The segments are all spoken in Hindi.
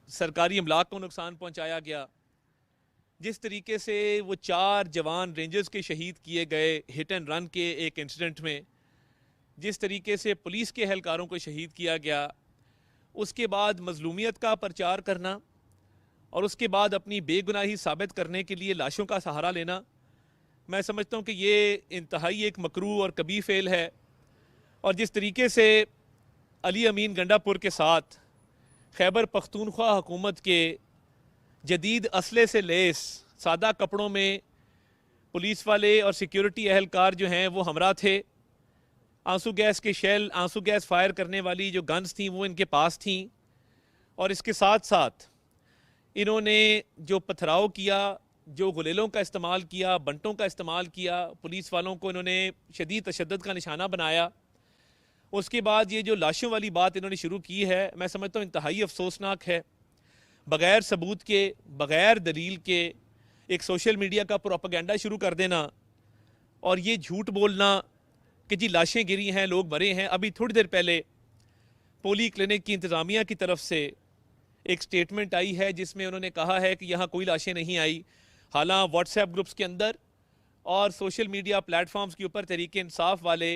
सरकारी अमलाक को नुकसान पहुंचाया गया, जिस तरीके से वो 4 जवान रेंजर्स के शहीद किए गए हिट एंड रन के एक इंसिडेंट में, जिस तरीके से पुलिस के एहलकारों को शहीद किया गया, उसके बाद मजलूमियत का प्रचार करना और उसके बाद अपनी बेगुनाही साबित करने के लिए लाशों का सहारा लेना, मैं समझता हूँ कि ये इंतहाई एक मकरूह और कबीह फेल है। और जिस तरीके से अली अमीन गंडापुर के साथ खैबर पख्तूनख्वा हुकूमत के जदीद असले से लेस सादा कपड़ों में पुलिस वाले और सिक्योरिटी एहलकार जो हैं वो हमरा थे, आंसू गैस के शेल, आंसू गैस फायर करने वाली जो गन्स थी वो इनके पास थी, और इसके साथ साथ इन्होंने जो पथराव किया, जो गुलेलों का इस्तेमाल किया, बंटों का इस्तेमाल किया, पुलिस वालों को इन्होंने शदीद तशद्दुद का निशाना बनाया। उसके बाद ये जो लाशों वाली बात इन्होंने शुरू की है, मैं समझता हूँ इंतहाई अफसोसनाक है। बग़ैर सबूत के, बग़ैर दलील के एक सोशल मीडिया का प्रोपेगेंडा शुरू कर देना और ये झूठ बोलना कि जी लाशें गिरी हैं, लोग मरे हैं। अभी थोड़ी देर पहले पोली क्लिनिक की इंतज़ामिया की तरफ से एक स्टेटमेंट आई है जिसमें उन्होंने कहा है कि यहाँ कोई लाशें नहीं आई। हालांकि व्हाट्सएप ग्रुप्स के अंदर और सोशल मीडिया प्लेटफॉर्म्स के ऊपर तहरीक इंसाफ वाले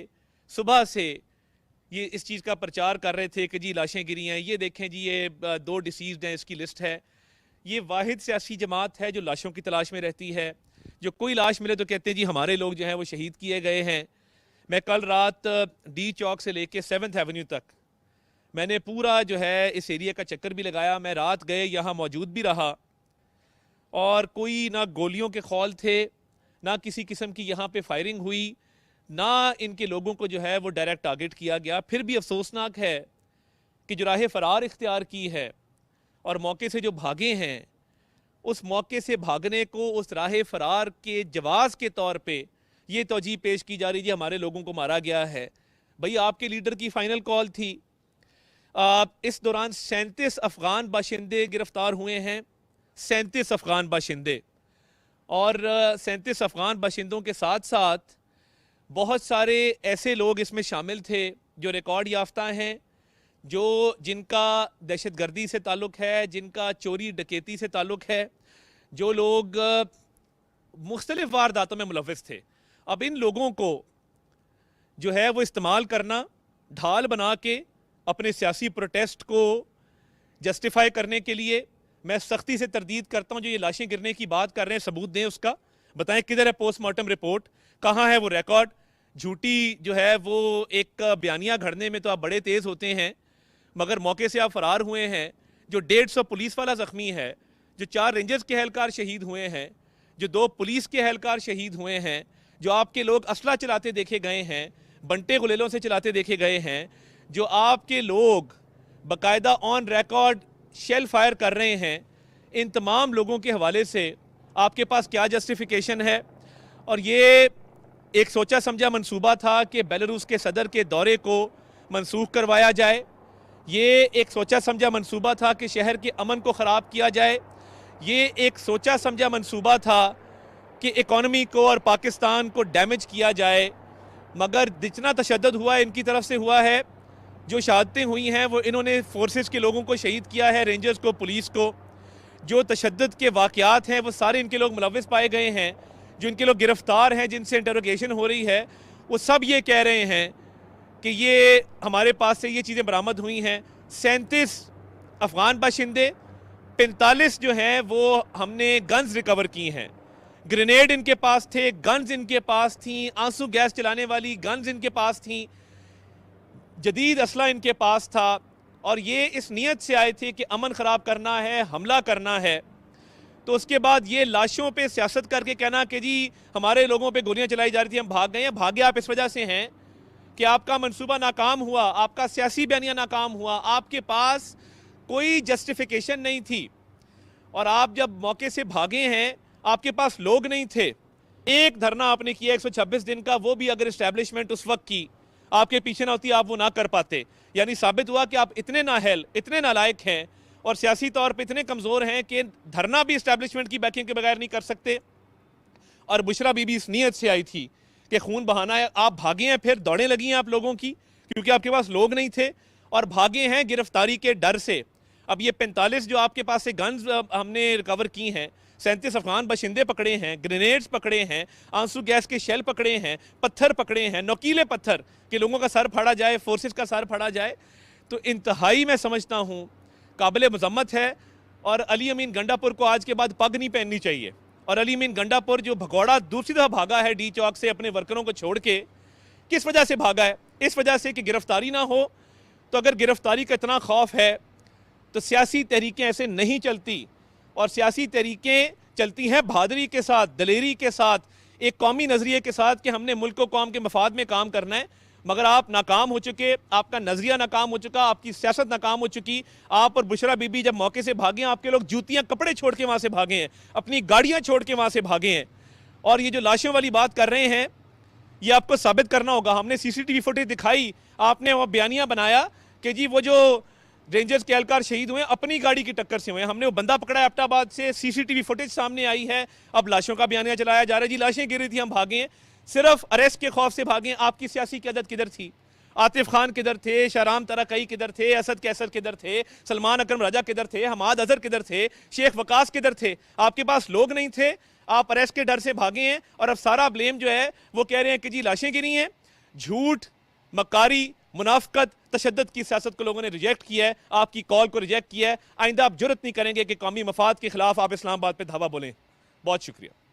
सुबह से ये इस चीज़ का प्रचार कर रहे थे कि जी लाशें गिरी हैं, ये देखें जी ये 2 डिसीज़्ड हैं, इसकी लिस्ट है। ये वाहिद सियासी जमात है जो लाशों की तलाश में रहती है, जो कोई लाश मिले तो कहते हैं जी हमारे लोग जो हैं वो शहीद किए गए हैं। मैं कल रात डी चौक से लेके 7th एवेन्यू तक मैंने पूरा जो है इस एरिया का चक्कर भी लगाया। मैं रात गए यहाँ मौजूद भी रहा और कोई ना गोलियों के खौल थे, ना किसी किस्म की यहाँ पे फायरिंग हुई, ना इनके लोगों को जो है वो डायरेक्ट टारगेट किया गया। फिर भी अफसोसनाक है कि जो राह फरार इख्तियार की है और मौके से जो भागे हैं, उस मौके से भागने को उस राह फरार के जवाज़ के तौर पे ये तौजीह पेश की जा रही है हमारे लोगों को मारा गया है। भाई आपके लीडर की फाइनल कॉल थी। इस दौरान 37 अफगान बाशिंदे गिरफ्तार हुए हैं, 37 अफगान बाशिंदे, और 37 अफगान बाशिंदों के साथ साथ बहुत सारे ऐसे लोग इसमें शामिल थे जो रिकॉर्ड याफ्ता हैं, जो जिनका दहशतगर्दी से ताल्लुक़ है, जिनका चोरी डकैती से ताल्लुक़ है, जो लोग मुख्तलिफ वारदातों में मुलव्वस थे। अब इन लोगों को जो है वो इस्तेमाल करना, ढाल बना के अपने सियासी प्रोटेस्ट को जस्टिफाई करने के लिए, मैं सख्ती से तरदीद करता हूँ जो ये लाशें गिरने की बात कर रहे हैं, सबूत दें उसका, बताएं किधर है पोस्टमार्टम रिपोर्ट, कहाँ है वो रिकॉर्ड। झूठी जो है वो एक बयानिया घड़ने में तो आप बड़े तेज़ होते हैं, मगर मौके से आप फरार हुए हैं। जो 150 पुलिस वाला ज़ख्मी है, जो 4 रेंजर्स के एहलकार शहीद हुए हैं, जो 2 पुलिस के एहलकार शहीद हुए हैं, जो आपके लोग असला चलाते देखे गए हैं, बंटे गुलेलों से चलाते देखे गए हैं, जो आपके लोग बाकायदा ऑन रिकॉर्ड शेल फायर कर रहे हैं, इन तमाम लोगों के हवाले से आपके पास क्या जस्टिफिकेशन है? और ये एक सोचा समझा मंसूबा था कि बेलारूस के सदर के दौरे को मनसूख करवाया जाए। ये एक सोचा समझा मंसूबा था कि शहर के अमन को ख़राब किया जाए। ये एक सोचा समझा मंसूबा था कि इकॉनमी को और पाकिस्तान को डैमेज किया जाए। मगर जितना तशद्दुद हुआ इनकी तरफ से हुआ है, जो शहादतें हुई हैं वो इन्होंने फोर्सेस के लोगों को शहीद किया है, रेंजर्स को, पुलिस को। जो तशद्दुद के वाक़यात हैं वो सारे इनके लोग मुलव्वस पाए गए हैं। जो इनके लोग गिरफ्तार हैं, जिनसे इंटरोगेशन हो रही है, वो सब ये कह रहे हैं कि ये हमारे पास से ये चीज़ें बरामद हुई हैं। 37 अफगान बाशिंदे, 45 जो हैं वो हमने गन्स रिकवर की हैं। ग्रेनेड इनके पास थे, गन्स इनके पास थी, आंसू गैस चलाने वाली गन्स इनके पास थी, जदीद असला इनके पास था, और ये इस नीयत से आए थे कि अमन ख़राब करना है, हमला करना है। तो उसके बाद ये लाशों पे सियासत करके कहना कि जी हमारे लोगों पे गोलियां चलाई जा रही थी, हम भाग गए हैं। भागे आप इस वजह से हैं कि आपका मंसूबा नाकाम हुआ, आपका सियासी बयानिया नाकाम हुआ, आपके पास कोई जस्टिफिकेशन नहीं थी। और आप जब मौके से भागे हैं, आपके पास लोग नहीं थे। एक धरना आपने किया 126 दिन का, वो भी अगर इस्टेब्लिशमेंट उस वक्त की आपके पीछे ना होती, आप वो ना कर पाते। यानी साबित हुआ कि आप इतने नाअहल, इतने नालायक हैं और सियासी तौर पे इतने कमज़ोर हैं कि धरना भी इस्टेब्लिशमेंट की बैकिंग के बगैर नहीं कर सकते। और बुशरा बीबी इस नीयत से आई थी कि खून बहाना है, आप भागे हैं, फिर दौड़ें लगी हैं आप लोगों की, क्योंकि आपके पास लोग नहीं थे, और भागे हैं गिरफ्तारी के डर से। अब ये 45 जो आपके पास से गन्स हमने रिकवर की हैं, 37 अफगान बशिंदे पकड़े हैं, ग्रेनेड्स पकड़े हैं, आंसू गैस के शेल पकड़े हैं, पत्थर पकड़े हैं, नोकीले पत्थर कि लोगों का सर फाड़ा जाए, फोर्सेस का सर फाड़ा जाए, तो इंतहाई मैं समझता हूँ काबिल मजम्मत है। और अली अमीन गंडापुर को आज के बाद पग नहीं पहननी चाहिए। और अली अमीन गंडापुर जो भगौड़ा दूसरी तरफ भागा है डी चौक से अपने वर्करों को छोड़ के, किस वजह से भागा है? इस वजह से कि गिरफ्तारी ना हो। तो अगर गिरफ्तारी का इतना खौफ है तो सियासी तहरीकें ऐसे नहीं चलती, और सियासी तहरीकें चलती हैं बहादुरी के साथ, दलेरी के साथ, एक कौमी नजरिए के साथ कि हमने मुल्क को कौम के मफाद में काम करना है। मगर आप नाकाम हो चुके, आपका नजरिया नाकाम हो चुका, आपकी सियासत नाकाम हो चुकी। आप और बुशरा बीबी जब मौके से भागे, आपके लोग जूतियां कपड़े छोड़ के वहां से भागे हैं, अपनी गाड़ियां छोड़ के वहां से भागे हैं। और ये जो लाशों वाली बात कर रहे हैं, ये आपको साबित करना होगा। हमने सीसीटीवी फुटेज दिखाई, आपने वो बयानिया बनाया कि जी वो जो रेंजर्स के एहलकार शहीद हुए अपनी गाड़ी की टक्कर से हुए। हमने वो बंदा पकड़ा है एबटाबाद से, सीसीटीवी फुटेज सामने आई है। अब लाशों का बयानिया चलाया जा रहा है, जी लाशें गिर रही थी, हम भागे हैं, सिर्फ अरेस्ट के खौफ से भागे। आपकी सियासी क़यादत किधर थी? आतिफ खान किधर थे? शहराम तरकई किधर थे? असद कैसर किधर थे? सलमान अकरम राजा किधर थे? हमाद अजहर किधर थे? शेख वकास किधर थे? आपके पास लोग नहीं थे, आप अरेस्ट के डर से भागे हैं। और अब सारा ब्लेम जो है वो कह रहे हैं कि जी लाशें गिरी हैं। झूठ, मक्कारी, मुनाफकत, तशद्दुद की सियासत को लोगों ने रिजेक्ट किया है, आपकी कॉल को रिजेक्ट किया है। आइंदा आप जुर्रत नहीं करेंगे कि कौमी मफाद के खिलाफ आप इस्लामाबाद पे धावा बोलें। बहुत शुक्रिया।